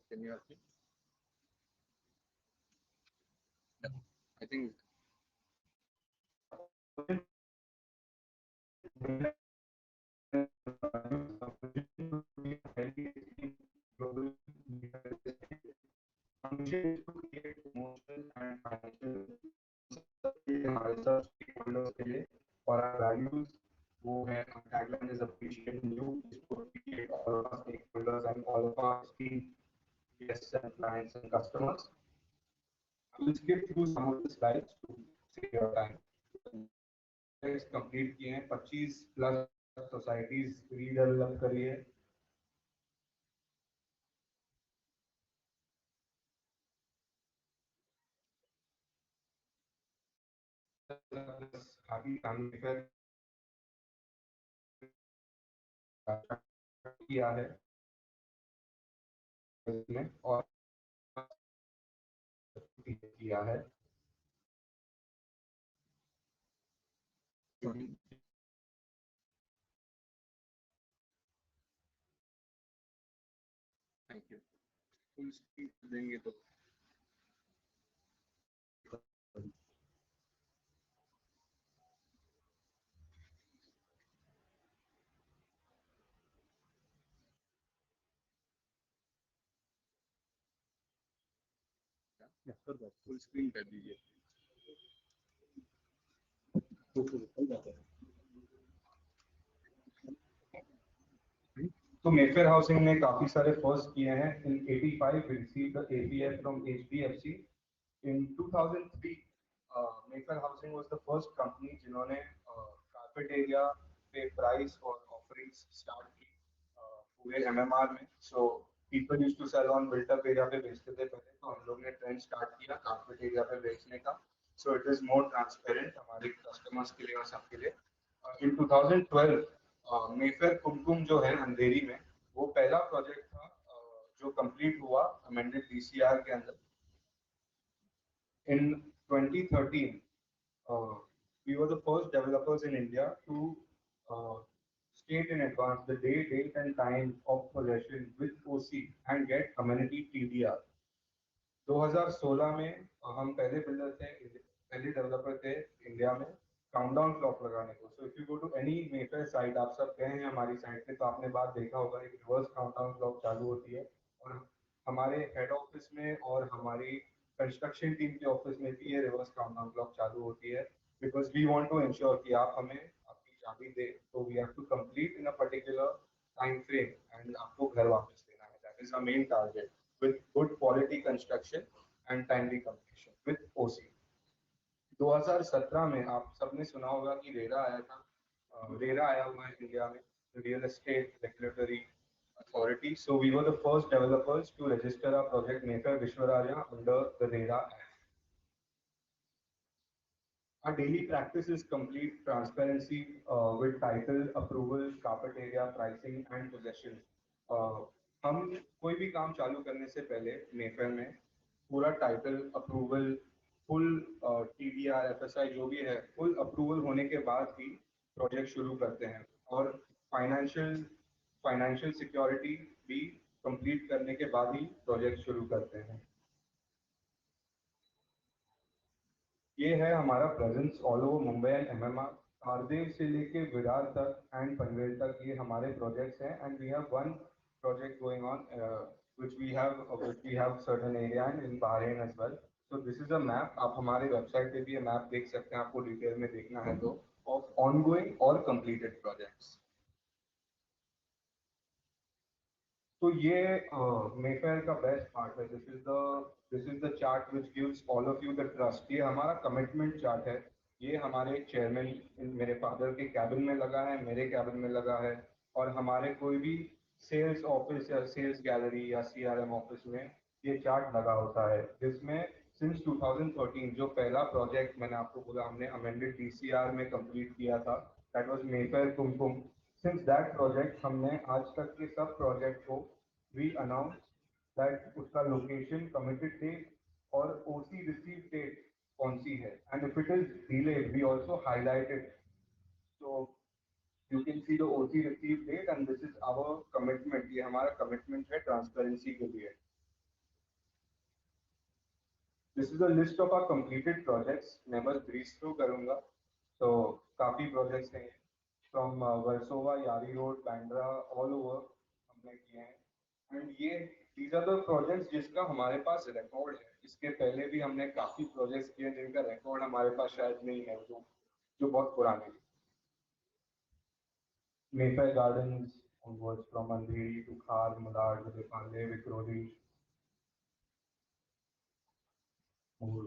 Can you help me? Yeah. I think और our values वो है our tagline is appreciating you is to appreciate all of our stakeholders and all of our esteemed guests and clients and customers. I will skip through some of the slides to save your time. Projects complete किए हैं 25 plus societies redevelop करी है hearty family fair किया है इसमें और किया है thank you. Full screen देंगे तो फुल स्क्रीन कर दीजिए. तो मेफेयर हाउसिंग ने काफी सारे फर्स्ट किए हैं इन 85 we received the APF from HDFC in 2003 Mayfair housing was the first company जिन्होंने कारपेट एरिया पे प्राइस और ऑफरिंग्स स्टार्ट की पूरे MMR में so people used to sell on built up area पे बेचते थे पहले तो हम लोग ने ट्रेंड स्टार्ट किया कारपेट एरिया पे बेचने का so it is more transparent हमारे कस्टमर्स के लिए और सबके लिए in 2012 मेफेयर कुमकुम जो है अंधेरी में वो पहला प्रोजेक्ट था जो कंप्लीट हुआ अमेंडेड DCR के अंदर in 2013 we were the first developers in India to uh, state in advance the day, date, and time of possession with OC and get community TDR. 2016 में हम पहले बिल्डर थे पहले डेवलपर थे India में countdown clock लगाने को so if you go to any Mayfair site आप सब गए हैं हमारी साइट पे तो आपने बात देखा होगा एक रिवर्स काउंटडाउन क्लॉक चालू होती है और हमारे हेड ऑफिस में और हमारी कंस्ट्रक्शन टीम के ऑफिस में भी ये रिवर्स काउंटडाउन क्लॉक चालू होती है because we want to ensure कि आप हमें आपकी चाबी दे तो we have to complete in a particular time frame and आपको घर वापस देना है that is a main target with good quality construction and timely completion with OC. 2017 में आप सबने सुना होगा कि रेरा आया था रेरा आया हुआ है इंडिया में real estate regulatory authority so we were the first developers to register our project Mayfair Vishwaraya under the RERA Act. Our daily practice is complete transparency with title approval carpet area pricing and possession. हम कोई भी काम चालू करने से पहले Mayfair में पूरा title approval full TDR FSI जो भी है फुल अप्रूवल होने के बाद ही प्रोजेक्ट शुरू करते हैं और फाइनेंशियल फाइनेंशियल सिक्योरिटी भी कंप्लीट करने के बाद ही प्रोजेक्ट शुरू करते हैं ये है हमारा presence all over Mumbai and MMR Ardev से लेके विरार तक एंड पनवेल तक ये हमारे प्रोजेक्ट्स हैं and we have one project going on which we have certain area in Bahrain as well. So this is a map. आप हमारे वेबसाइट पे भी ये मैप देख सकते हैं आपको डिटेल में देखना है तो of ongoing और completed projects. तो ये मेफेयर का बेस्ट पार्ट है this is the chart which gives all of you the trust ये हमारा कमिटमेंट चार्ट है ये हमारे चेयरमैन मेरे फादर के कैबिन में लगा है मेरे कैबिन में लगा है और हमारे कोई भी सेल्स ऑफिस या सेल्स गैलरी या CRM ऑफिस में ये चार्ट लगा होता है जिसमें सिंस 2013 जो पहला प्रोजेक्ट मैंने आपको बोला हमने अमेंडेड DCR में कंप्लीट किया था that was Mayfair Kumkum since that project हमने आज तक के सब प्रोजेक्ट को वी अनाउंस दैट उसका लोकेशन कमिटेड डेट और OC रिसीव डेट कौन सी है and if it is delayed we also highlighted so you can see the OC receive date and this is our commitment ये हमारा commitment है transparency के लिए This is a list of our completed projects. मैं बस breeze through करूँगा. So काफी projects हैं from Versova, Yari Road, Bandra, all over हमने किए हैं. And ये these are the projects जिसका हमारे पास record है. इसके पहले भी हमने काफी projects किए जिनका record हमारे पास शायद नहीं है, जो बहुत पुराने हैं. Mayfair Gardens onwards from Andheri to Khar, Malad, Devpande, Vikhroli, more.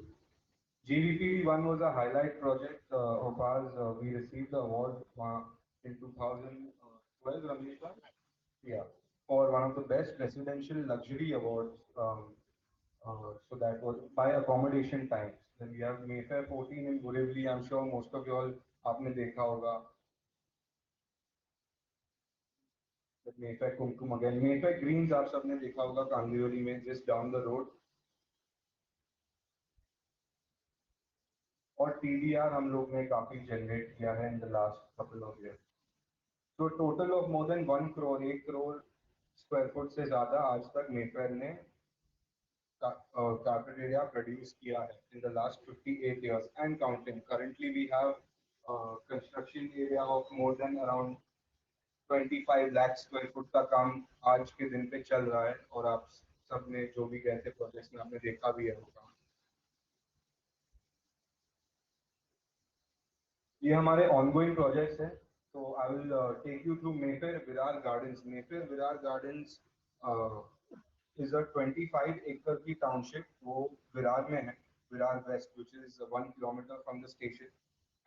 GVP one was a highlight project of ours. We received the award in 2012, Ramesh. Yeah, for one of the best residential luxury awards. So that was by accommodation times. Then we have Mayfair 14 in Borivali. I'm sure most of you all आपने देखा होगा. Mayfair Kumkum again. Mayfair Greens आप सबने देखा होगा कांदिवली में, just down the road. और TDR हम लोग ने काफी जनरेट किया है in the last couple of years. So total of more than 1 crore, 1 crore square foot से ज़्यादा आज तक Mayfair ने carpet area produce किया है in the last 58 years and counting. Currently we have construction area of more than around 25 lakh square foot का काम आज के दिन पे चल रहा है और आप सबने जो भी गए थे प्रोजेक्ट्स में आपने देखा भी है वो काम. ये हमारे ongoing projects हैं. So I will take you through Mayfair Virar Gardens. Mayfair Virar Gardens is a 25-acre की township. वो विरार में है, Virar West, which is 1 kilometer from the station.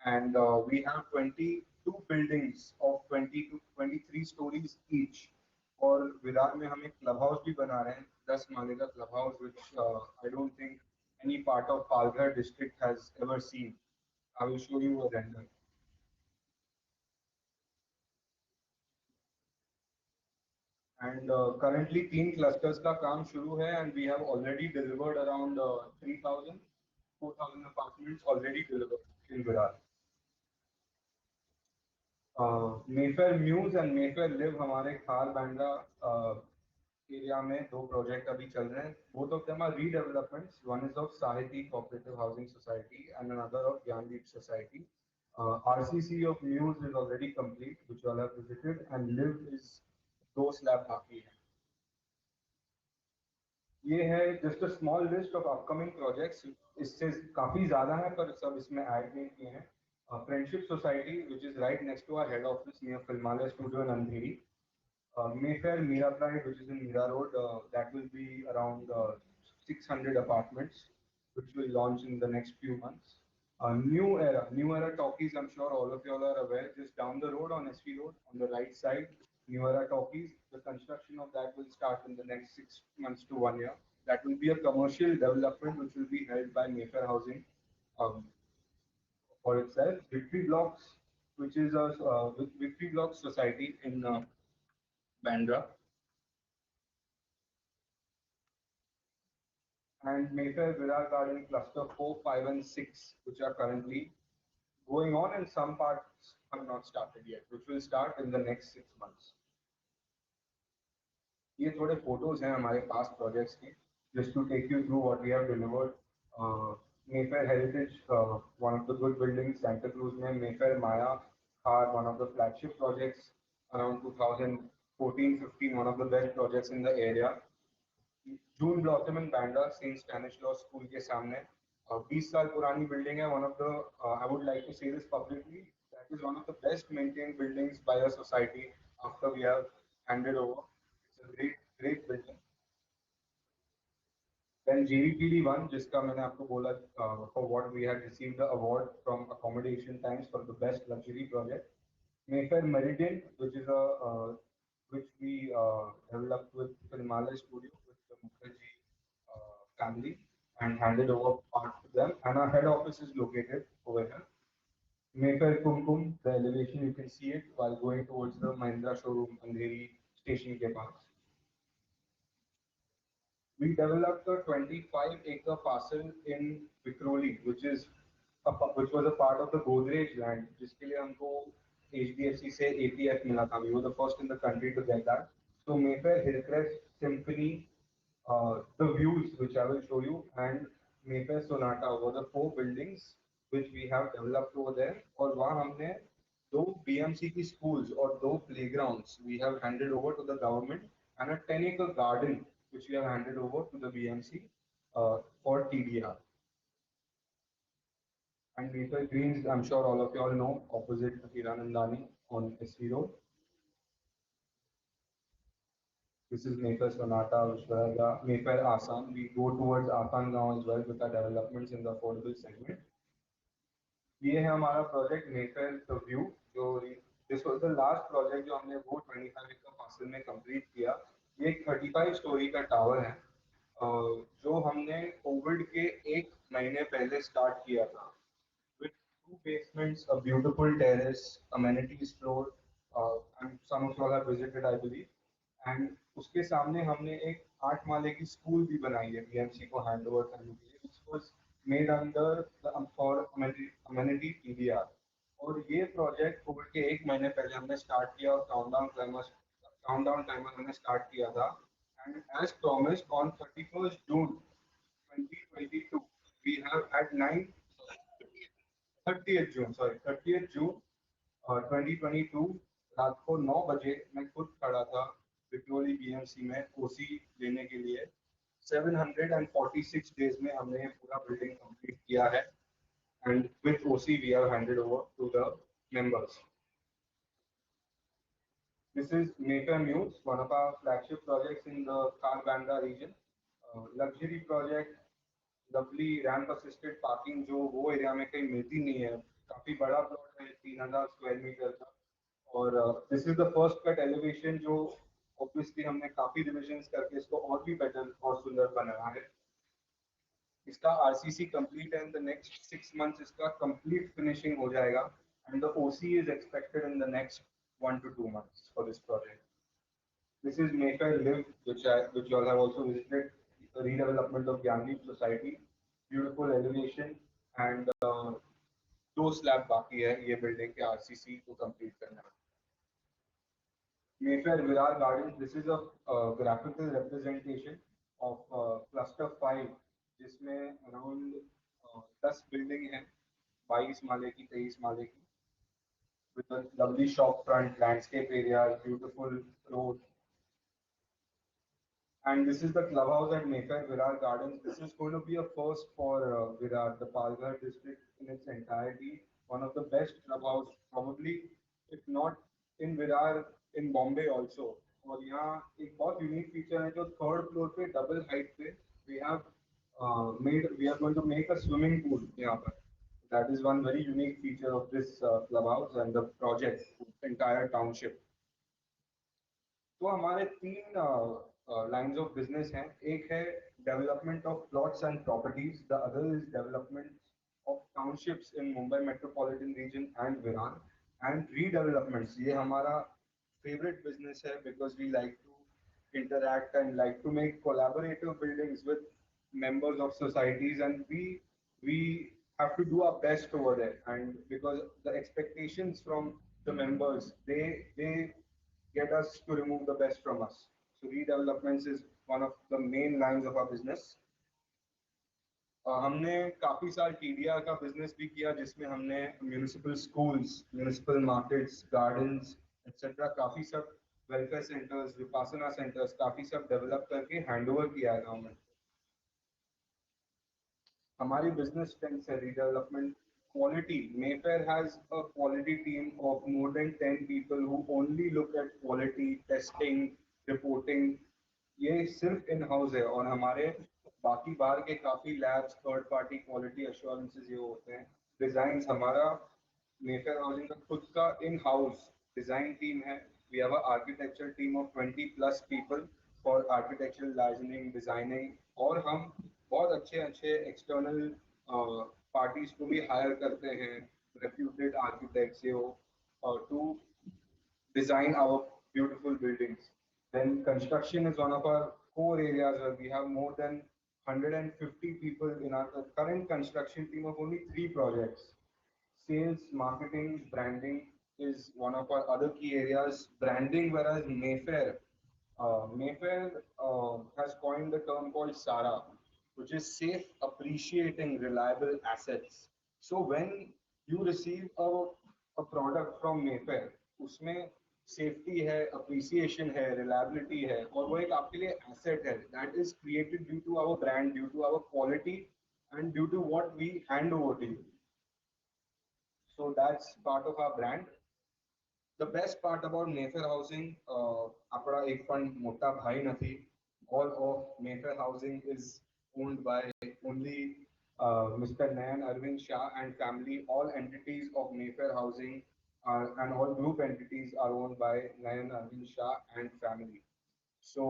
And we have 22 buildings of 20 to 23 stories each. और विरार में हम एक club house भी बना रहे हैं, 10 माले का club house, which I don't think any part of Palghar district has ever seen. I will show you a render. And currently 3 clusters का काम शुरू है and we have already delivered around 3,000, 4,000 apartments already delivered in Virar. Mayfair Muse and Mayfair Live हमारे खार Bandra area में दो project अभी चल रहे हैं. Both of them are redevelopments. One is of Sahiti Cooperative Housing Society and another of Gyandeep Society. RCC of Muse is already complete, which you all have visited, and Live is 2 slab बाकी है. ये है just a small list of upcoming projects. इससे काफी ज़्यादा है पर सब इसमें ऐड नहीं किए हैं. Friendship Society, which is right next to our head office near Filmale Studio in Andheri. Mayfair Mira Pride, which is in Mira Road, that will be around 600 apartments, which will launch in the next few months. New Era Talkies, I'm sure all of you all are aware, just down the road on SV Road, on the right side, New Era Talkies. The construction of that will start in the next 6 months to 1 year. That will be a commercial development which will be held by Mayfair Housing for itself. Victory Blocks, which is a Victory Blocks Society in Bandra. And Mayfair Virar Garden Cluster 4, 5, and 6, which are currently going on, and some parts have not started yet, which will start in the next 6 months. ये थोड़े photos हैं हमारे past projects के, just to take you through what we have delivered. Mayfair Heritage, one of the good buildings, Santa Cruz में. Mayfair Maya are one of the flagship projects around 2014-15, one of the best projects in the area. June Blossom in Bandra, Saint Stanislaus School के सामने. 20 साल पुरानी building है. One of the, I would like to say this publicly, that is one of the best maintained buildings by a society after we have handed over. It's a great building. Then GVPD 1, जिसका मैंने आपको बोला for what we had received the award from Accommodation Times for the best luxury project. Mayfair Meridian, which is a which we developed with Filmale Studio with the Mukherjee family and handed over part to them. And our head office is located over here. Mayfair Kumkum, the elevation you can see it while going towards the Mahindra showroom Andheri station ke paas. We developed a 25-acre parcel in Vikhroli, which was a part of the Godrej land, जिसके लिए हमको HDFC से APF मिला था. We were the first in the country to get that. So Mayfair Hillcrest Symphony, the views which I will show you, and Mayfair Sonata were the four buildings which we have developed over there. और वहाँ हमने दो BMC की schools और दो playgrounds we have handed over to the government and a 10-acre garden which we have handed over to the BMC for TDR. And Mayfair Greens, I'm sure all of you all know, opposite Hiranandani on SC Road. This is Mayfair Sonata, Vishwaraja, Mayfair Assam. We go towards Assam now as well with our developments in the affordable segment. ये है हमारा project Mayfair the view जो this was the last project जो हमने वो 25 एकड़ parcel में complete किया. ये एक 35 स्टोरी का टावर है जो हमने कोविड के एक महीने पहले स्टार्ट किया था with two basements, a beautiful terrace, amenities floor, and some of you all have visited, I believe. And उसके सामने हमने एक 8 माले की स्कूल भी बनाई है बीएमसी को हैंड ओवर करने के लिए, which was made under the for amenity TDR. और ये प्रोजेक्ट कोविड के एक महीने पहले हमने स्टार्ट किया और काउंटडाउन टाइमर हमने स्टार्ट किया था. And as promised on 31st June 2022, we have at 9 30th June, sorry, 30th June 2022 रात को 9 बजे मैं खुद खड़ा था विक्टोरी बीएमसी में ओसी लेने के लिए. 746 डेज में हमने पूरा बिल्डिंग कंप्लीट किया है and with OC we have handed over to the members. This is Mayfair Muse, one of our flagship projects in the Kharbanda region. Luxury project, lovely ramp assisted parking जो वो area में कहीं मिलती नहीं है. काफी बड़ा प्लॉट है 3000 स्क्वायर मीटर का. और this is the first cut elevation जो ऑब्वियसली हमने काफी रिविजन्स करके इसको और भी बेटर और सुंदर बनाया है. इसका आरसीसी कंप्लीट है. इन द नेक्स्ट 6 मंथ्स इसका कंप्लीट फिनिशिंग हो जाएगा and the OC is expected in the next 1 to 2 months for this project. This is Mayfair Live, which you all have also visited. The redevelopment of Gyandeep Society, beautiful elevation and दो slab बाकी है ये building के RCC को complete करना. Mayfair Virar Gardens, this is a graphical representation of cluster 5 जिसमें around 10 building है 22 माले की 23 माले की with a lovely shop front, landscape areas, beautiful road. And this is the clubhouse at Mayfair Virar Gardens. This is going to be a first for Virar, the Palghar district in its entirety. One of the best clubhouse, probably, if not in Virar, in Bombay also. और यहाँ एक बहुत unique feature है जो third floor पे double height पे we are going to make a swimming pool यहाँ पर. That is one very unique feature of this clubhouse and the project, entire township. तो हमारे तीन लाइंस ऑफ बिजनेस हैं. एक है development of plots and properties, the other is development of townships in Mumbai metropolitan region and Viran and redevelopments. ये हमारा favourite business है because we like to interact and like to make collaborative buildings with members of societies, and we have to do our best over there. And because the expectations from the members, they get us to remove the best from us. So redevelopments is one of the main lines of our business. हमने काफी साल TDR का business भी किया जिसमें हमने municipal schools, municipal markets, gardens etcetera काफी सब वेलफेयर सेंटर्स, विपासना सेंटर्स काफी सब डेवलप करके हैंडओवर किया है गवर्नमेंट. हमारी बिजनेस स्ट्रेंथ है redevelopment quality. Mayfair has a quality team of more than 10 people who only look at quality testing, reporting. ये सिर्फ इन हाउस है और हमारे बाकी बाहर के काफी labs, third party quality assurances ये होते हैं. डिजाइन हमारा Mayfair हाउसिंग का खुद का इन हाउस डिजाइन टीम है. We have an architecture team of 20+ people for architectural lighting, designing. और हम बहुत अच्छे एक्सटर्नल पार्टीज को भी हायर करते हैं, reputed architects to design our beautiful buildings. Then construction is one of our core areas where we have more than 150 people in our current construction team of only 3 projects. Sales, marketing, branding is one of our other key areas. Branding, whereas Mayfair has coined the term called SARA. which is safe, appreciating, reliable assets. So when you receive a product from Mayfair, उसमें safety है, appreciation है, reliability है, और वो एक आपके लिए asset है that is created due to our brand, due to our quality, and due to what we hand over to you. So that's part of our brand. The best part about Mayfair Housing, આપણા એક પણ મોટા ભાઈ નથી. All of Mayfair Housing is owned by only Mr. Nayan Arvind Shah and family. All entities of Mayfair Housing are, and all group entities are owned by Nayan Arvind Shah and family. So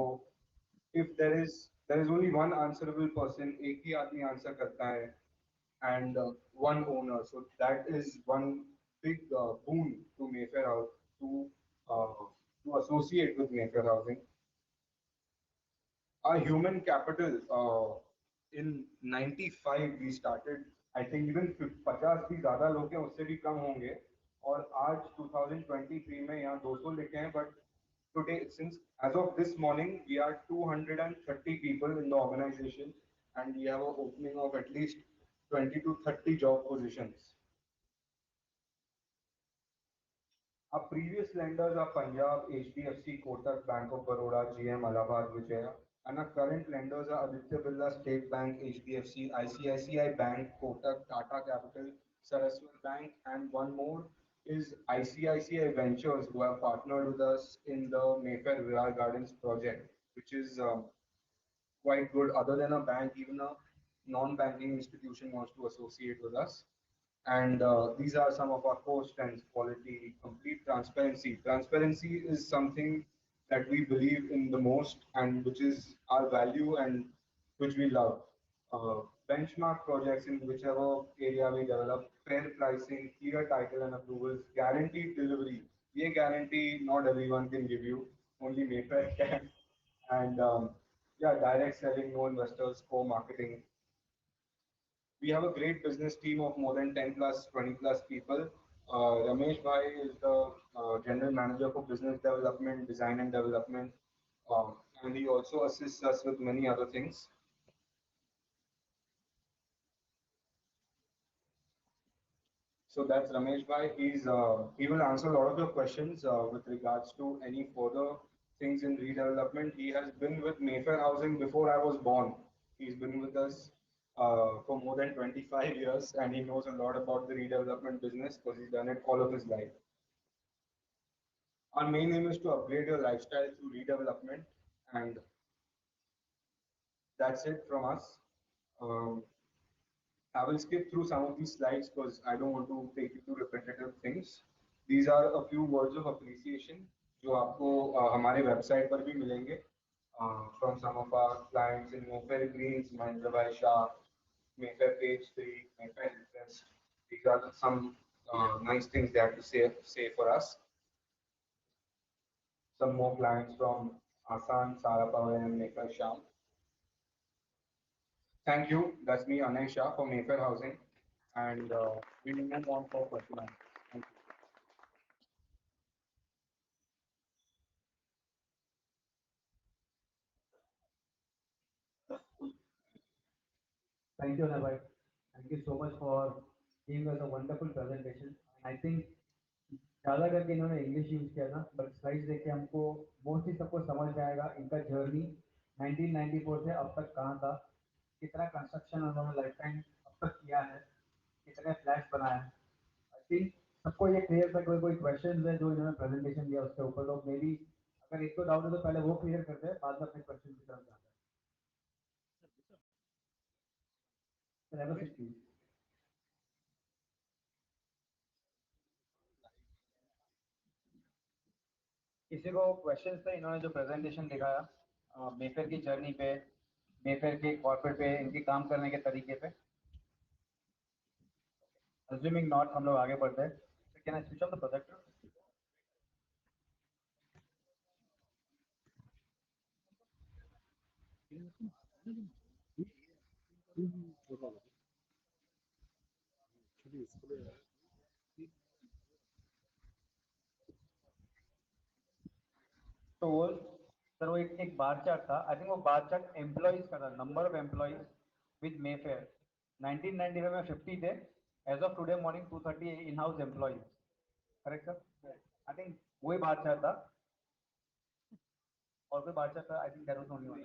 if there is only one answerable person, एक ही आदमी answer करता है, and one owner. So that is one big boon to Mayfair House uh, to associate with Mayfair Housing. Our human capital in 95 we started. I think even 50 भी ज़्यादा लोग हैं उससे भी कम होंगे और आज 2023 में यहाँ 200 लिखे हैं but today since as of this morning we are 230 people in the organization and we have an opening of at least 20 to 30 job positions. Our previous lenders are Punjab, HDFC, Kotak, Bank of Baroda, GM, Allahabad, Vijaya. And our current lenders are Aditya Birla, State Bank, HDFC, ICICI Bank, Kotak, Tata Capital, Saraswat Bank, and one more is ICICI Ventures, who have partnered with us in the Mayfair Virar Gardens project, which is quite good. Other than a bank, even a non-banking institution wants to associate with us. And these are some of our core strengths: quality, complete transparency. Transparency is something that we believe in the most and which is our value and which we love. Benchmark projects in whichever area we develop, fair pricing, clear title and approvals, guaranteed delivery. ये guarantee not everyone can give you, only Mayfair can. And yeah, direct selling, no investors, co-marketing. We have a great business team of more than 10 plus, 20 plus people. Ramesh Bhai is the general manager for business development, design and development, and he also assists us with many other things. So that's Ramesh Bhai. He will answer a lot of your questions with regards to any further things in redevelopment. He has been with Mayfair Housing before I was born. He's been with us for more than 25 years and he knows a lot about the redevelopment business because he's done it all of his life. Our main aim is to upgrade your lifestyle through redevelopment, and that's it from us. Um, I will skip through some of these slides because I don't want to take you through repetitive things. These are a few words of appreciation जो आपको हमारे website पर भी मिलेंगे from some of our clients in Mayfair Greens, Mahendra Bhai Shah, Mayfair Page 3, Mayfair Invest. These are some nice things they have to say for us. Some more clients from Asan, Sara Power and Mayfair Shah. Thank you. That's me, Anay Shah from Mayfair Housing. And we will move on for question and answers. Thank you. Thank you, Anabhai. Thank you so much for giving us a wonderful presentation. I think ज़्यादा करके इन्होंने English use किया था but slides देख के हमको mostly सबको समझ में आएगा इनका जर्नी 1994 से अब तक कहाँ था, कितना कंस्ट्रक्शन उन्होंने लाइफ टाइम अब तक किया है, कितने फ्लैट्स बनाए हैं. आई थिंक सबको ये क्लियर था. कोई कोई क्वेश्चन है जो इन्होंने प्रेजेंटेशन दिया उसके ऊपर, तो मे बी अगर एक तो डाउट है तो पहले वो क्लियर करते हैं, बाद में अपने क्वेश्चन की तरफ जाते हैं. किसी को क्वेश्चन थे? इन्होंने जो प्रेजेंटेशन दिखाया मेफेयर की जर्नी पे, मेफेयर के कॉर्पोरेट पे, इनके काम करने के तरीके पे. अज्यूमिंग नॉट, हम लोग आगे बढ़ते हैं. Can I switch off the projector? तो वो सर वो एक बार चार्ट था. आई थिंक वो बार चार्ट एम्प्लॉइज का था, number of employees with Mayfair. 1995 में 50 थे. As of today morning 230 in-house employees. Correct sir? I think वही बादशाह था. और कोई बादशाह था. I think that was the only one.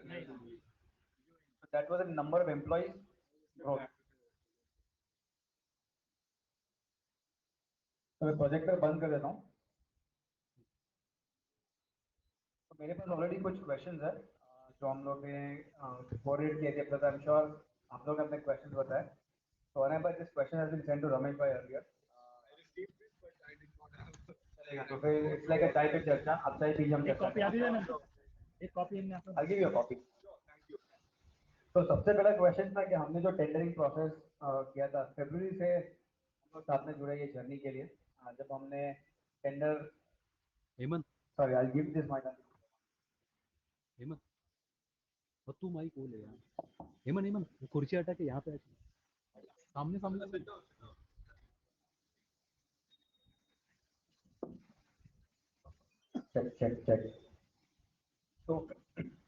So that was the number of employees growth. तो मैं प्रोजेक्टर बंद कर देता हूँ. तो मेरे पास ऑलरेडी कुछ क्वेश्चंस है जो हम लोग ने फॉरवर्ड किए थे. प्लस आई एम श्योर आप लोग ने अपने क्वेश्चंस बताए. So whenever this question has been sent to Ramesh bhai earlier, चलेगा. तो फिर it's like a चाय पे चर्चा. आप चाय पीजिए, हम चर्चा. कॉपी आ दीजिए ना. एक कॉपी हमने आपको. I'll give you a copy. तो सबसे पहला क्वेश्चन था कि हमने जो टेंडरिंग प्रोसेस किया था फरवरी से हम लोग साथ में जुड़े ये जर्नी के लिए. जब हमने tender Hemant sorry I give this mike. Hemant और तू माइक को ले यार. हेमंत वो कुर्सी हटा के यहाँ पे सामने सामने. चेक. तो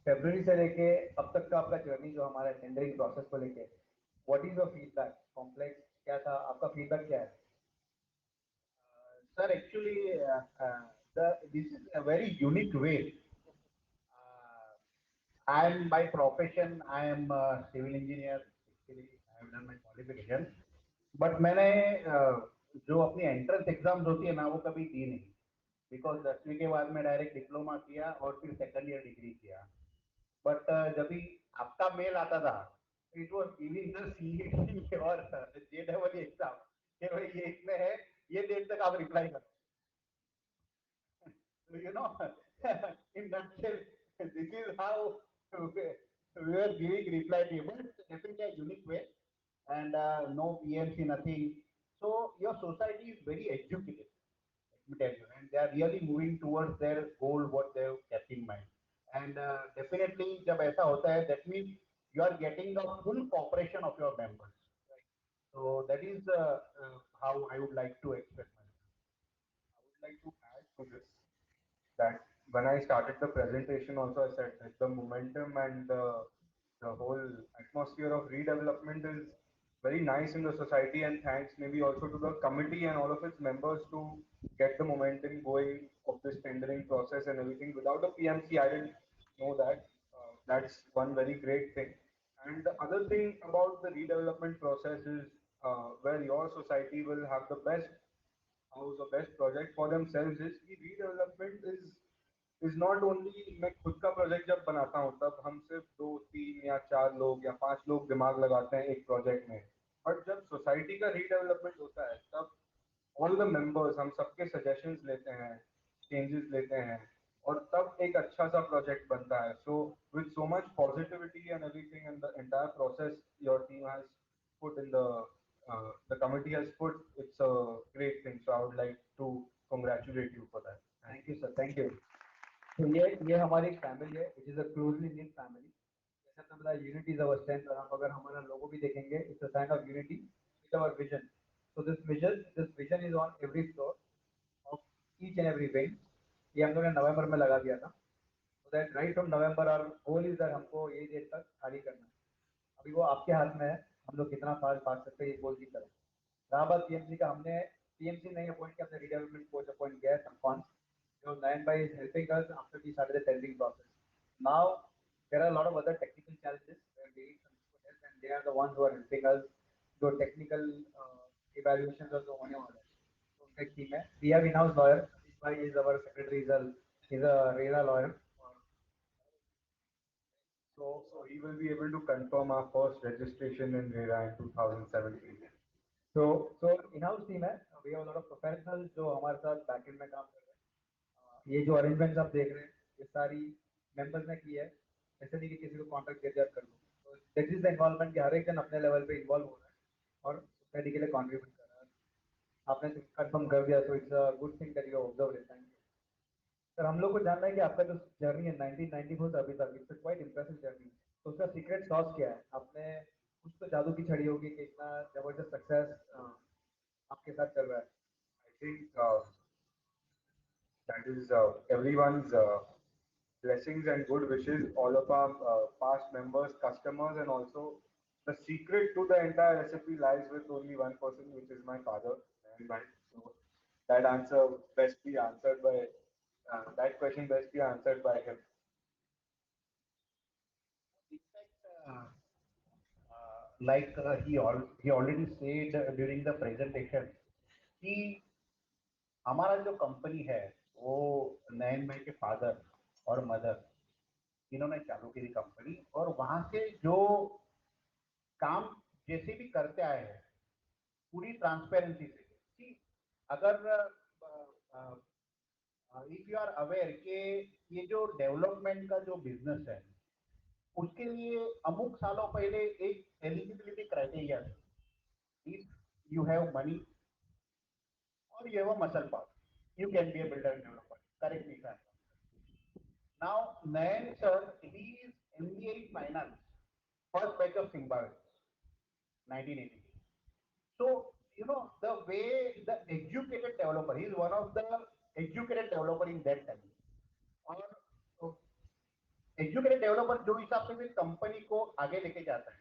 फरवरी से लेके अब तक का आपका जर्नी जो हमारा टेंडरिंग प्रोसेस को लेके what is your feedback? Complex क्या था आपका फीडबैक क्या है? Sir, actually, this is a very unique way. I am by profession, I am a civil engineer. Actually, I have done my qualification. But मैंने जो अपनी एंट्रेंस एग्जाम्स होती है ना वो कभी दी नहीं. बिकॉज 10वीं के बाद में डायरेक्ट डिप्लोमा किया और फिर सेकंड ईयर डिग्री किया. बट जब भी आपका मेल आता था it was giving the CET और जेडबल एग्जाम कि भाई ये इसमें है, ये डेट तक आप रिप्लाई करो. You know, in nutshell, this is how we were giving reply to you. But definitely a unique way, and no PMC, nothing. So your society is very educated, let me tell you, and they are really moving towards their goal, what they have kept in mind. And definitely, जब ऐसा होता है, that means you are getting the full cooperation of your members. So that is how I would like to express myself. I would like to add to this that when I started the presentation also I said that the momentum and the whole atmosphere of redevelopment is very nice in the society, and thanks maybe also to the committee and all of its members to get the momentum going of this tendering process and everything. Without the PMC, I didn't know that. That's one very great thing. And the other thing about the redevelopment process is where your society will have the best house or best project for themselves is कि redevelopment is not only मैं खुद का project जब बनाता हूँ तब हम सिर्फ 2 3 या 4 लोग या 5 लोग दिमाग लगाते हैं एक प्रोजेक्ट में. बट जब सोसाइटी का रीडेवलपमेंट होता है तब ऑल द मेंबर्स हम सबके सजेशंस लेते हैं, चेंजेस लेते हैं और तब एक अच्छा सा प्रोजेक्ट बनता है. So with so much positivity and everything and the entire process your team has put in the committee has put, it's a great thing. So I would like to congratulate you for that. Thank you sir. Thank you. तो ये हमारी एक family है. It is a closely knit family. जैसे आपने बताया unity is our strength. और आप अगर हमारा लोगो भी देखेंगे it's a sign of unity with our vision. So this vision is on every floor of each and every wing. ये हम लोगों ने नवंबर में लगा दिया था. So that right from November our goal is that हमको यही डेट तक खाली करना है. अभी वो आपके हाथ में है. हम लोग कितना फास्ट भाग सकते हैं ये गोल की तरफ. रहा बात पीएमसी का, हमने पीएमसी नहीं अपॉइंट किया, हमने रिडेवलपमेंट कोच अपॉइंट किया है Samcon. So Nayan bhai is helping us after we started the tendering process. Now there are a lot of other technical challenges where we need some input help, and they are the ones who are helping us. जो technical evaluations और जो होने वाले हैं तो उनका एक team है. We have in-house lawyer. Satish bhai is our secretary. Is a RERA lawyer. So he will be able to confirm our first registration in RERA in 2017. So in-house team है. We have a lot of professionals जो हमारे साथ backend में काम कर रहे हैं. ये जो अरेंजमेंट्स आप देख रहे हैं ये सारी मेंबर्स ने की है. ऐसे नहीं कि किसी को कॉन्ट्रैक्ट दे दिया कर लो. तो दैट इज द इन्वॉल्वमेंट कि हर एक जन अपने लेवल पे इन्वॉल्व हो रहा है और सोसाइटी के लिए कंट्रीब्यूट कर रहा है. आपने कंफर्म कर दिया तो it's a good thing that you observe it. Thank you sir. हम लोग को जानना है कि आपका जो जर्नी है 1994 से अभी तक इट्स क्वाइट इंप्रेसिव जर्नी. तो उसका सीक्रेट सॉस क्या है? आपने कुछ तो जादू की छड़ी होगी कि इतना जबरदस्त सक्सेस आपके साथ चल रहा है. I think that is everyone's blessings and good wishes, all of our past members, customers, and also the secret to the entire recipe lies with only one person, which is my father. And so that answer best be answered by that question best be answered by him. In fact, he already said during the presentation कि हमारा जो company है वो नयन भाई के father और mother इन्होंने चालू की थी कंपनी और वहां से जो काम जैसे भी करते आए हैं पूरी ट्रांसपेरेंसी से कि अगर इफ यू आर अवेयर कि ये जो डेवलपमेंट का जो बिजनेस है उसके लिए अमुक सालों पहले एक एलिजिबिलिटी क्राइटेरिया है इफ यू हैव मनी और you have a muscle power you can be a builder end developer correct me sir now Nayan sir he is MBA in finance first batch of Zimbabwe 1980 so you know the way the educated developer he is one of the educated developer in that time और educated developer जो हिसाब से भी company को आगे लेके जाता है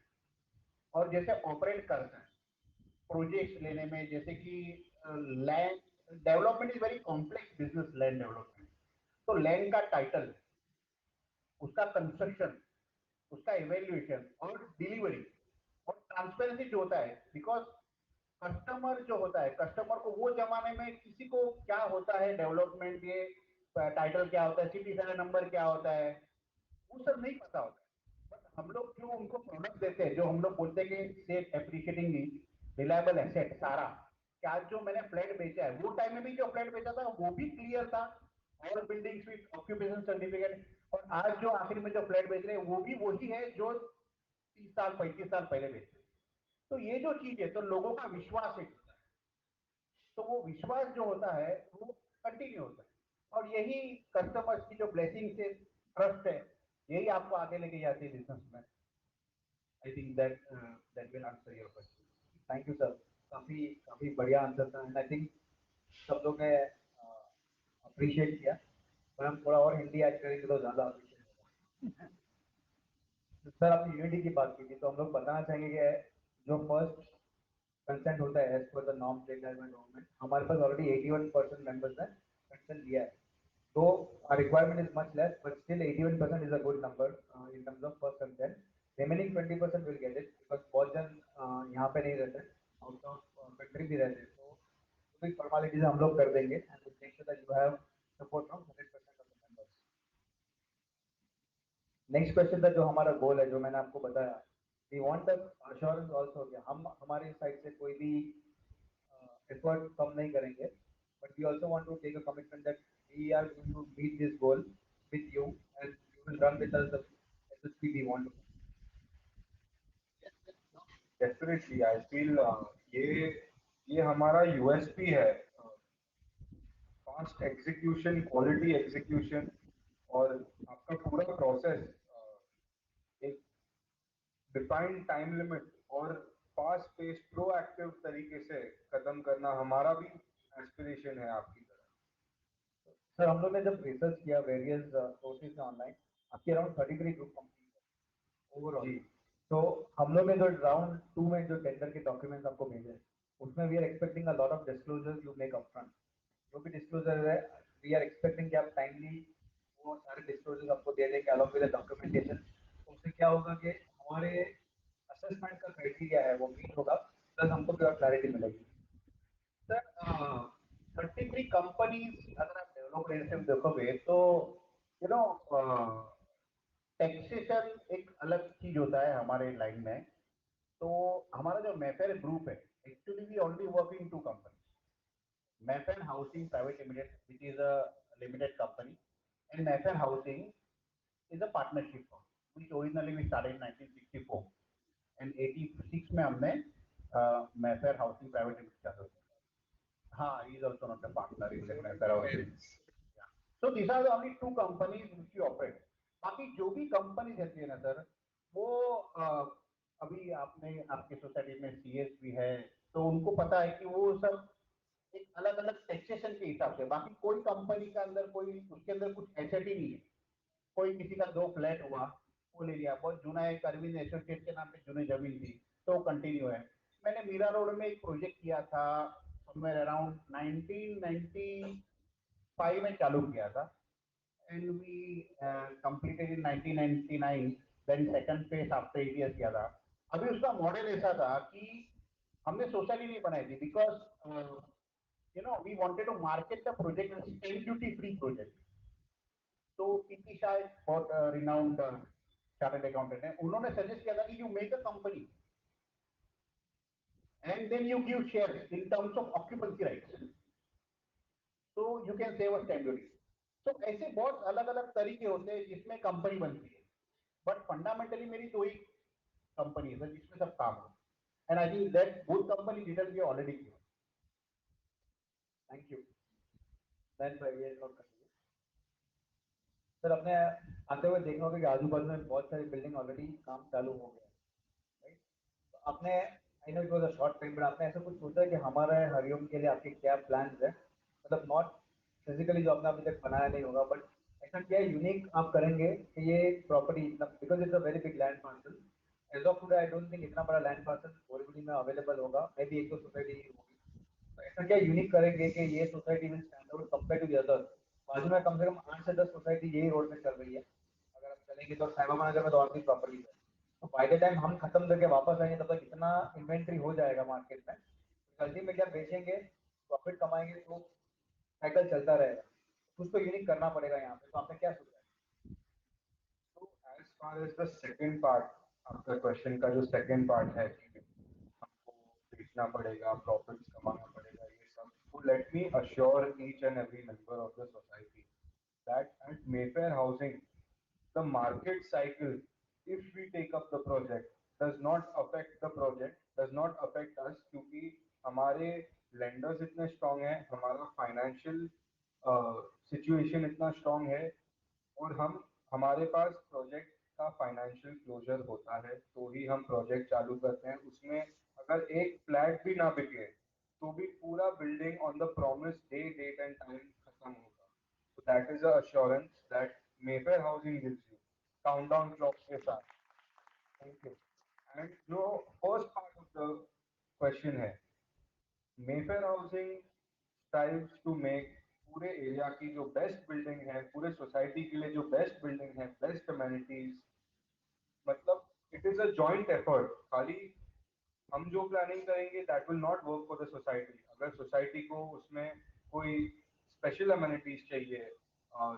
और जैसे ऑपरेट करता है प्रोजेक्ट्स लेने में जैसे कि land development is very complex business land development तो लैंड का टाइटल उसका कंस्ट्रक्शन उसका इवेल्युएशन और डिलीवरी और ट्रांसपेरेंसी जो होता है बिकॉज कस्टमर जो होता है कस्टमर को वो जमाने में किसी को क्या होता है डेवलपमेंट ये टाइटल क्या होता है सिटी सर्वे नंबर क्या होता है वो सब नहीं पता होता है बट हम लोग जो उनको प्रोडक्ट देते हैं जो हम लोग बोलते हैं कि सेफ एप्रिशिएटिंग रिलायबल एसेट सारा क्या जो मैंने फ्लैट बेचा है वो टाइम में भी जो फ्लैट बेचा था वो भी क्लियर था और बिल्डिंग्स विद ऑक्यूपेशन सर्टिफिकेट और आज जो आखिर में जो फ्लैट बेच रहे हैं वो भी वही है जो 30 साल 35 साल पहले बेचे तो ये जो चीज है तो लोगों का विश्वास है तो वो विश्वास जो होता है वो कंटिन्यू होता है और यही कस्टमर्स की जो ब्लेसिंग से ट्रस्ट है यही आपको आगे लेके जाती है बिजनेस में आई think that will answer your question thank you sir काफी काफी बढ़िया आंसर था एंड आई थिंक सब लोग ने अप्रिशिएट किया पर हम थोड़ा और हिंदी ऐड करेंगे तो ज्यादा अप्रिशिएट होगा सर आपने यूनिटी की बात की थी तो हम लोग बताना चाहेंगे कि जो फर्स्ट कंसेंट होता है as per the norm platform government हमारे पास ऑलरेडी 81% मेंबर्स ने कंसेंट दिया है तो our requirement is much less but still 81% is a good number in terms of first consent remaining 20% will get it because बहुत जन यहाँ पे नहीं रहते आउट ऑफ कंट्री भी रहते हैं तो कोई फॉर्मेलिटीज हम लोग कर देंगे and we'll make sure that you have support from 100% of the members next question था जो हमारा गोल है जो मैंने आपको बताया we want the assurance also कि हम हमारे साइड से कोई भी एफर्ट कम नहीं करेंगे but we also want to take a commitment that we are going to meet this goal with you and you will run with us the SSP we want to Definitely, I feel ये हमारा USP है fast execution quality execution और आपका पूरा process एक defined time limit और fast pace proactive तरीके से खत्म करना हमारा भी एस्पिरेशन है आपकी तरह सर हम लोग ने जब रिसर्च किया वेरियस सोर्सेज में ऑनलाइन आपके अराउंड 33 ग्रुप कंपनीज है ओवरऑल जी तो हम लोग ने जो राउंड 2 में जो टेंडर के डॉक्यूमेंट्स आपको भेजे उसमें we are expecting a lot of disclosures you make upfront जो भी डिस्क्लोजर है वी आर एक्सपेक्टिंग कि आप टाइमली वो सारे डिस्क्लोजर्स आपको दे दें अलॉन्ग विद द डॉक्यूमेंटेशन तो उससे क्या होगा कि हमारे असेसमेंट का क्राइटेरिया है वो मीट होगा प्लस हमको भी और क्लैरिटी मिलेगी सर 33 कंपनीज अगर आप डेवलपमेंट से देखोगे तो यू नो टैक्सेशन एक अलग चीज होता है हमारे लाइन में तो हमारा जो मैफेयर ग्रुप है actually we already working two company Mayfair housing private limited which is a limited company and Mayfair housing is a partnership firm which originally we started in 1964 and 86 में हमने Mayfair housing private limited चालू किया हाँ he is also not a partner in the Mayfair housing so these are the only two companies which we operate बाकी जो भी company रहती है ना सर वो अभी आपने आपके सोसाइटी में सीएस भी है तो उनको पता है कि वो सब एक अलग अलग टैक्सेशन के हिसाब से बाकी कोई कंपनी का अंदर कोई उसके अंदर कुछ एसेट ही नहीं है कोई किसी का 2 फ्लैट हुआ वो ले लिया, बहुत जूना एक अरविंद एसोसिएट के नाम पे जूनी जमीन थी, तो वो कंटिन्यू है। मैंने मीरा रोड में एक प्रोजेक्ट किया था, समवेयर अराउंड 1995 में चालू किया था, and we completed in 1999, then second phase after 8 years किया था। अभी उसका मॉडल ऐसा था कि हमने सोसाइटी नहीं बनाई थी, because we wanted to market the project as stamp duty free project. तो पीपी शाह बहुत रिनाउंड चार्टर्ड अकाउंटेंट है, उन्होंने सजेस्ट किया था कि you make a company and then you give share in terms of occupancy rights, तो you can save a stamp duty. तो ऐसे बहुत अलग अलग तरीके होते हैं जिसमें कंपनी बनती है, बट फंडामेंटली मेरी दो ही कंपनी है जिसमें सब काम हो, and I think that both company detail we already given. Thank you. Then ये नोट कर लीजिए सर। अपने आते हुए देखा होगा कि आजू बाजू में बहुत सारी बिल्डिंग ऑलरेडी काम चालू हो गया है, राइट? तो आपने, I know it was a short time, but आपने ऐसा कुछ सोचा है कि हमारे हरिओम के लिए आपके क्या प्लान्स है? मतलब नॉट फिजिकली जो आपने अभी तक बनाया नहीं होगा, बट ऐसा क्या यूनिक आप करेंगे कि ये प्रॉपर्टी इतना, because it's a very big land parcel, as of today I don't think इतना बड़ा लैंड पार्सल बोरीवली में अवेलेबल होगा, मे बी एक दो सोसाइटी ही होगी। तो ऐसा क्या यूनिक करेंगे कि ये society will stand out compare to the other? बाजू में कम से कम 8 से 10 सोसाइटी यही रोड में चल रही है, अगर आप चलेंगे तो साहिबाबा नगर में तो और भी प्रॉपर्टी है। तो बाय द टाइम हम खत्म करके वापस आएंगे तब तक इतना इन्वेंट्री हो जाएगा मार्केट में, अल्टीमेटली आप बेचेंगे, प्रॉफिट कमाएंगे, तो साइकिल चलता रहेगा। कुछ तो यूनिक करना पड़ेगा यहाँ पे, तो आपने क्या सोचा है? So as far as the second part आपका क्वेश्चन का जो सेकंड पार्ट है कि हमको बेचना पड़ेगा, प्रॉफिट्स कमाना पड़ेगा, ये सब, तो let me assure each and every member of the society that at Mayfair Housing, the market cycle, if we take up the project, does not affect the project, does not affect us, क्योंकि हमारे lenders इतने strong हैं, हमारा financial situation इतना strong है, और हम हमारे पास प्रोजेक्ट का फाइनेंशियल क्लोजर होता है तो ही हम प्रोजेक्ट चालू करते हैं। उसमें अगर एक फ्लैट भी ना बिके तो भी पूरा building on the promise day, date and time खत्म होगा। So that is the assurance that Mayfair Housing gives you. Countdown clock के साथ। Thank you. And जो first part of the question है, Mayfair Housing strives to make पूरे area की जो best building है, पूरे सोसाइटी के लिए जो बेस्ट बिल्डिंग है, बेस्ट अमेनिटीज, मतलब it is a joint effort. खाली हम जो प्लानिंग करेंगे that will not work for the society. अगर सोसाइटी को उसमें कोई स्पेशल अमेनिटीज चाहिए,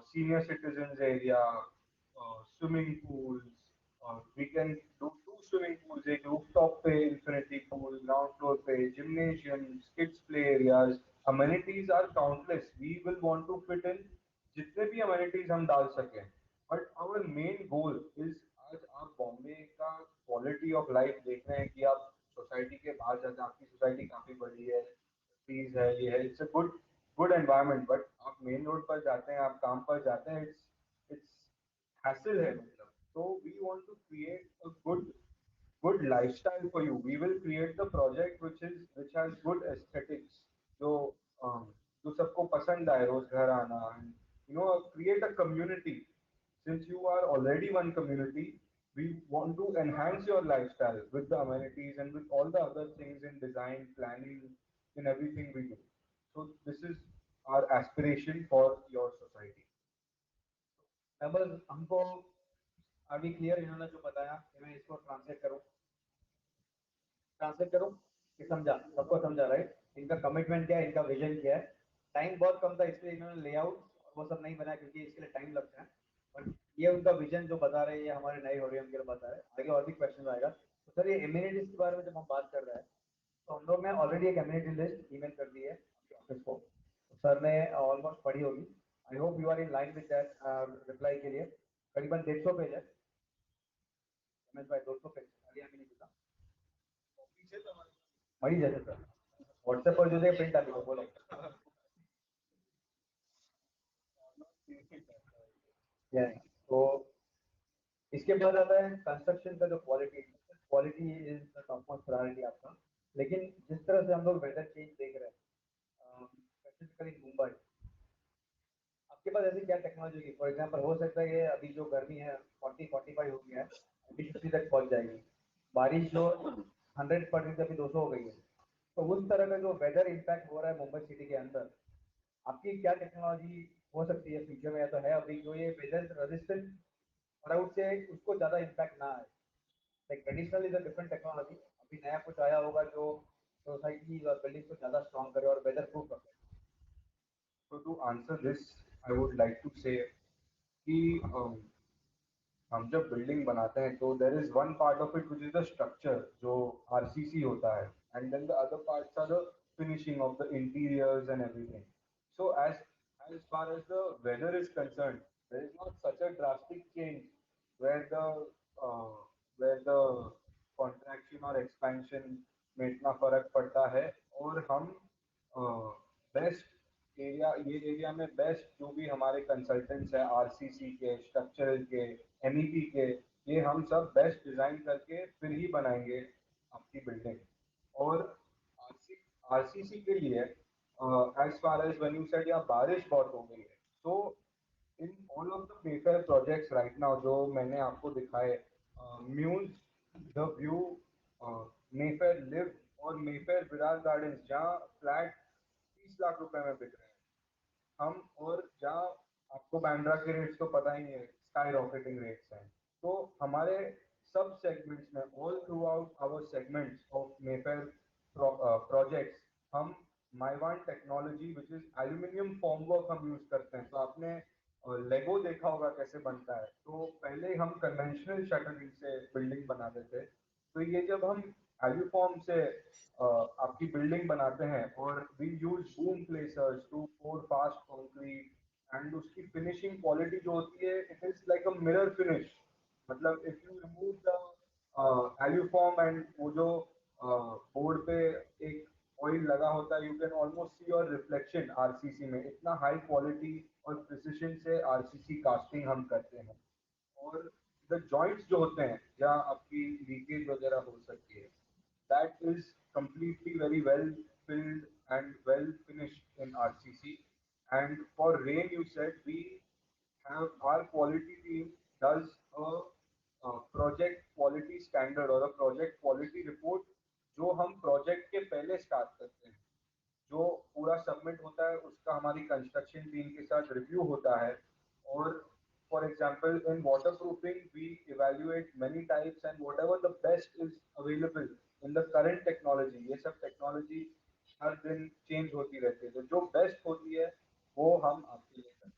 senior citizen area, swimming pools, we can do 2 swimming pools, एक रूफटॉप पे इंफिनिटी पूल, ग्राउंड फ्लोर पे gymnasium, kids play areas, amenities are countless, we will want to fit in जितने भी amenities हम डाल सकें। But our main goal is, आज आप बॉम्बे का क्वालिटी ऑफ लाइफ देख रहे हैं कि आप सोसाइटी के बाहर जाते हैं, आपकी सोसाइटी काफी बड़ी है, ट्रीज है, ये है, it's a good good environment, but आप मेन रोड पर जाते हैं, आप काम पर जाते हैं, इट्स इट्स हैसल है मतलब। so we want to create a good lifestyle for you. We will create the project which has good aesthetics, जो जो सबको पसंद आए रोज घर आना, and create a community. Since you are already one community, we want to enhance your lifestyle with the amenities and with all the other things in design, planning, in everything we do. So this is our aspiration for your society. Members हमको are we clear इन्होंने जो बताया कि मैं इसको translate करूं कि समझा, सबको समझा राइट? इनका कमिटमेंट क्या है, इनका विजन क्या है। टाइम बहुत कम था इसलिए इन्होंने लेआउट और वो सब नहीं बनाया क्योंकि इसके लिए टाइम लगता है, बट ये उनका विजन जो बता रहे हैं, ये हमारे नए होरियम के लिए बता रहे हैं। आगे और भी क्वेश्चन आएगा। तो सर ये एमिनिटीज के बारे में जब हम बात कर रहे हैं, तो हम लोग ने ऑलरेडी एक एमिनिटी लिस्ट ईमेल कर दी है आपके ऑफिस को, तो सर ने ऑलमोस्ट पढ़ी होगी। I hope you are in line with that reply के लिए। करीबन 150 पेज है, एमएस भाई 200 पेज अभी हमें नहीं मिला मरी जैसे सर व्हाट्सएप पर जो प्रिंट आती है बोलो। तो इसके बाद आता है कंस्ट्रक्शन का जो quality. Quality is the topmost priority आपका, लेकिन जिस तरह से हम लोग वेदर चेंज देख रहे हैं स्पेसिफिकली मुंबई, आप आपके पास ऐसी क्या टेक्नोलॉजी की, फॉर एग्जांपल हो सकता है कि अभी जो गर्मी है 40-45 हो गया है, अभी 50 तक पहुंच जाएगी, बारिश जो 100 अभी 200 हो गई है, तो उस तरह का जो वेदर इम्पैक्ट हो रहा है मुंबई सिटी के अंदर, आपकी क्या टेक्नोलॉजी हो सकती है फ्यूचर में, या तो है अभी जो ये वेदर रेजिस्टेंट और आउट से उसको ज़्यादा इम्पैक्ट ना आए? Like traditional is a different technology, अभी नया कुछ आया होगा जो सोसाइटी और बिल्डिंग को ज़्यादा स्ट्रॉन्ग करे और वेदर प्रूफ रखे? So to answer this, I would like to say कि हम जब बिल्डिंग बनाते हैं तो there is one part of it which is the structure जो आरसीसी होता है, and then the other parts are the finishing of the interiors and everything. So as far as the weather is concerned, there is not such a drastic change where the uh, where the contraction or expansion में इतना फर्क पड़ता है. और हम best ये area में best जो भी हमारे कंसल्टेंट्स हैं आरसीसी के, स्ट्रक्चरल के, एमईपी के, ये हम सब बेस्ट डिजाइन करके फिर ही बनाएंगे आपकी बिल्डिंग. और आरसीसी के लिए as far as when you said या बारिश बहुत हो गई है, तो in all of the Mayfair projects right now जो मैंने आपको दिखाए, Muse, the view, Mayfair live और मेफेयर विरार गार्डन्स जहाँ फ्लैट 30 लाख रुपए में बिक रहे हैं हम, और जहाँ आपको बांद्रा के रेट्स तो पता ही है, स्काई रॉकेटिंग रेट्स हैं. तो हमारे सब सेगमेंट्स में, all throughout our segments of Mayfair projects, हम Mivan technology which is aluminium formwork हम यूज करते हैं. तो आपने लेगो देखा होगा कैसे बनता है, तो पहले हम कन्वेंशनल शटरिंग से बिल्डिंग बनाते थे. तो ये जब हम एल्यूफॉर्म से आपकी बिल्डिंग बनाते हैं, और we use boom placers to pour fast concrete, and उसकी फिनिशिंग क्वालिटी जो होती है, it is like a mirror finish. मतलब if you remove the aluform and वो जो बोर्ड पे एक ऑयल लगा होता है, you can almost see your reflection RCC में. इतना हाई क्वालिटी और प्रिसिशन से आरसीसी कास्टिंग हम करते हैं. और द जॉइंट्स जो होते हैं जहाँ आपकी लीकेज वगैरह हो सकती है, that is completely very well filled and well finished in RCC. And for rain, you said we have our quality team does a project quality standard or a project quality report जो हम project के पहले start करते हैं. जो पूरा submit होता है उसका हमारी कंस्ट्रक्शन टीम के साथ रिव्यू होता है. और for example in waterproofing we evaluate many types, and whatever the best is available in the current technology. ये सब टेक्नोलॉजी हर दिन चेंज होती रहती है, तो जो बेस्ट होती है वो हम आपके लिए करते हैं.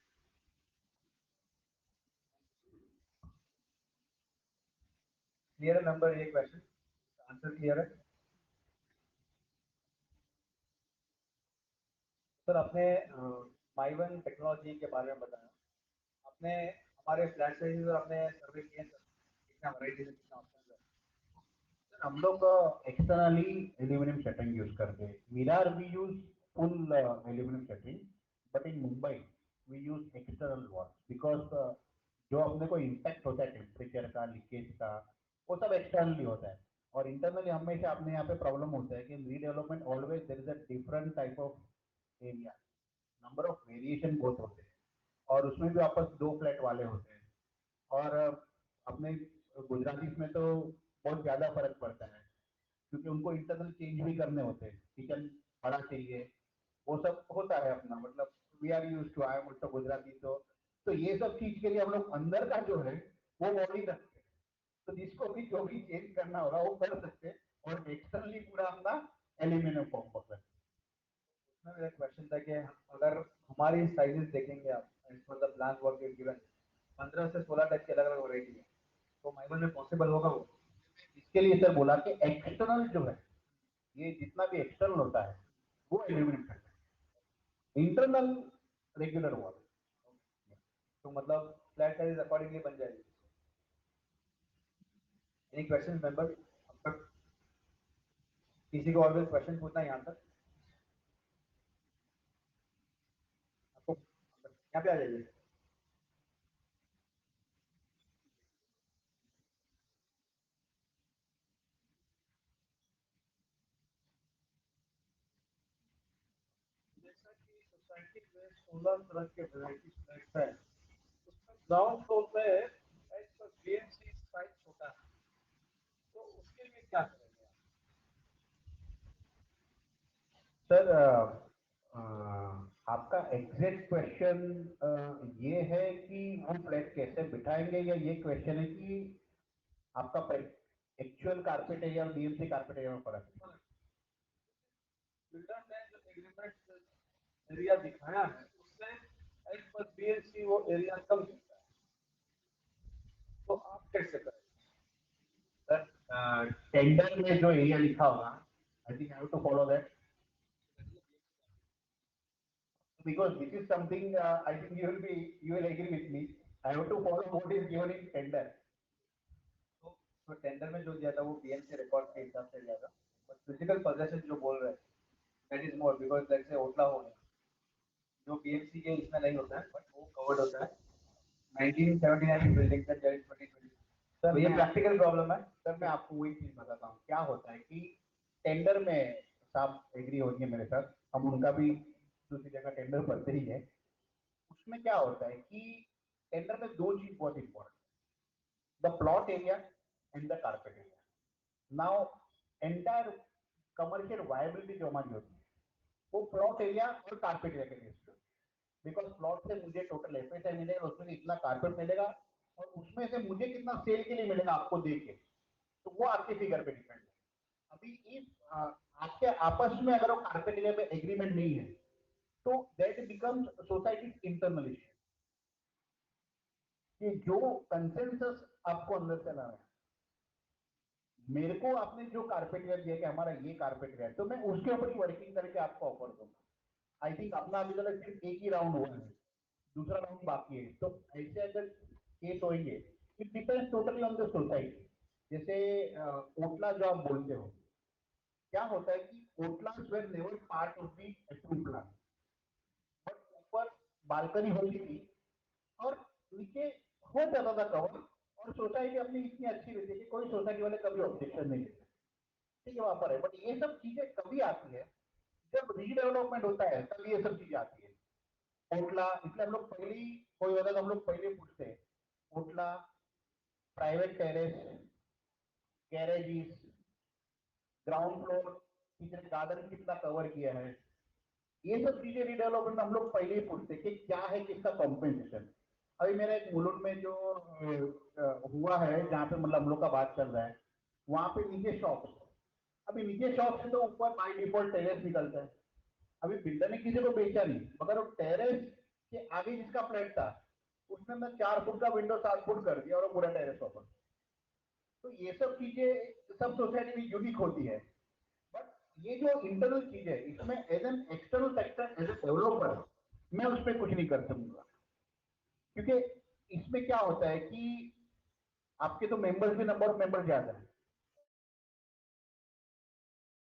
क्लियर है नंबर, ये क्वेश्चन आंसर क्लियर है सर? आपने माइवन टेक्नोलॉजी के बारे में बताया, आपने हमारे फ्लैट साइजेस और आपने सर्वे किए सर, कितना वैरायटी है, कितना ऑप्शन है? सर हम लोग एक्सटर्नली एल्यूमिनियम शटरिंग यूज करते हैं. मिरार we use full aluminium shuttering, but in Mumbai we use external walls because जो अपने को इम्पैक्ट होता है टेम्परेचर का, लीकेज का, वो सब एक्सटर्नली होता है. और इंटरनली हमेशा अपने यहाँ पे प्रॉब्लम होता है कि redevelopment always there is a different type of area, number of variation बहुत होते हैं, और उसमें भी आपस दो फ्लैट वाले होते हैं. और अपने गुजराती में तो बहुत ज्यादा फर्क पड़ता है, क्योंकि उनको इंटरनल चेंज भी करने होते हैं, किचन बड़ा चाहिए, वो सब होता है अपना. मतलब we are use to, I am also Gujarati, तो ये सब चीज के लिए हम लोग अंदर का जो है वो बॉडी रखते हैं. तो जिसको भी जो भी चेंज करना होगा वो कर सकते हैं, और एक्सटर्नली पूरा अपना एल्यूमिनियम फॉर्म होता है. उसमें मेरा क्वेश्चन था कि अगर हमारी साइजेस देखेंगे आप, as per the plan work is given, 15 से 16 टाइप की अलग अलग वैरायटी है, तो माइवन में पॉसिबल होगा वो? इसके लिए सर बोला कि एक्सटर्नल जो है, ये जितना भी एक्सटर्नल होता है वो एल्यूमिनियम का है, इंटरनल रेगुलर वॉल. तो मतलब फ्लैट साइज अकॉर्डिंगली बन जाएगी. एनी क्वेश्चन मेंबर अब तक? किसी को और भी क्वेश्चन पूछना है यहाँ तक? आपको यहाँ पे आ जाइए. जैसा कि सोसाइटी में 16 तरह के वैरायटी फ्लैट्स हैं, उसमें ग्राउंड फ्लोर में एज पर बीएमसी साइज छोटा है, तो उसके लिए क्या करेंगे आप? सर आपका एग्जैक्ट क्वेश्चन ये है कि वो फ्लैट कैसे बिठाएंगे, या ये क्वेश्चन है कि आपका एक्चुअल कारपेट है या बीएमसी कारपेट है, में फर्क है? बिल्डर ने जो एग्रीमेंट एरिया दिखाया है उससे एज पर बीएमसी वो एरिया कम दिखता है, तो आप कैसे करेंगे? सर टेंडर में जो एरिया लिखा होगा, I think I have to follow that, because this is something I think you will agree with me. I have to follow what is given in tender. तो टेंडर में जो दिया था वो बीएमसी रिकॉर्ड के हिसाब से दिया था, बट फिजिकल पोजेशन जो बोल रहे हैं that is more, because that से ओटला हो गया जो बीएमसी के इसमें नहीं होता है, बट वो कवर्ड होता है 1979 बिल्डिंग का जज 2020। सर ये प्रैक्टिकल प्रॉब्लम है। सर मैं आपको वही चीज बताता हूँ, क्या होता है कि टेंडर में साहब एग्री होंगे मेरे साथ, हम उनका भी दूसरी जगह टेंडर भरते ही है, उसमें क्या होता है कि टेंडर में दो चीज बहुत important, the plot area and the carpet area. Now entire commercial viability जो हमारी होती है वो प्लॉट एरिया और कारपेट एरिया के बेस पे, बिकॉज प्लॉट से मुझे टोटल एफएसआई मिलेगा, उसमें से इतना कारपेट मिलेगा और उसमें से मुझे कितना सेल के लिए मिलेगा आपको दे के, तो वो आपके फिगर पे डिपेंड है। अभी इस आपके आपस में अगर वो कारपेट एरिया पे एग्रीमेंट नहीं है तो that becomes society internal issue, कि जो कंसेंसस आपको अंदर से लाना है, मेरे को आपने जो कारपेट एरिया दिया कि हमारा ये कारपेट एरिया है, तो मैं उसके ऊपर ही वर्किंग करके आपको ऑफर दूंगा। आई थिंक अपना अभी तक सिर्फ एक ही राउंड हुआ है, दूसरा राउंड बाकी है, तो ऐसे अगर केस होंगे, it depends totally on the society. जैसे ओटला जो आप बोलते हो, क्या होता है कि ओटला were never part of the approved plan, but ऊपर बालकनी होती थी और नीचे हो जाता था कवर, और सोसाइटी अपनी इतनी अच्छी रहती है कि कोई सोसाइटी वाले कभी ऑब्जेक्शन नहीं देते, ठीक है वहां पर है। बट ये सब चीजें कभी आती है जब रीडेवलपमेंट होता है, तब ये सब चीजें आती है। ओटला इसलिए हम लोग पहले ही, कोई होता तो हम लोग पहले पूछते हैं ओटला, private terrace, garages, ground floor, कितने गार्डन कितना कवर किया है, ये सब चीजें रीडेवलपमेंट हम लोग पहले ही पूछते हैं कि क्या है किसका कॉम्पेंसेशन। अभी मेरा एक मुलुंड में जो हुआ है जहाँ पे मतलब हम लोग का बात चल रहा है, वहां पे नीचे शॉप है, अभी नीचे शॉप से तो ऊपर बाय डिफॉल्ट टेरेस निकलता है। अभी बिल्डर ने किसी को बेचा नहीं, मगर वो टेरेस के आगे जिसका फ्लैट था उसने मैं 4 फुट का विंडो 7 फुट कर दिया और वो पूरा टेरेस ओपन। तो ये सब चीजें सब सोसाइटी में यूनिक होती है, बट ये जो इंटरनल चीज है इसमें as an external sector, as a developer मैं उस पर कुछ नहीं कर सकूंगा, क्योंकि इसमें क्या होता है कि आपके तो मेंबर्स भी, नंबर ऑफ मेंबर ज्यादा है,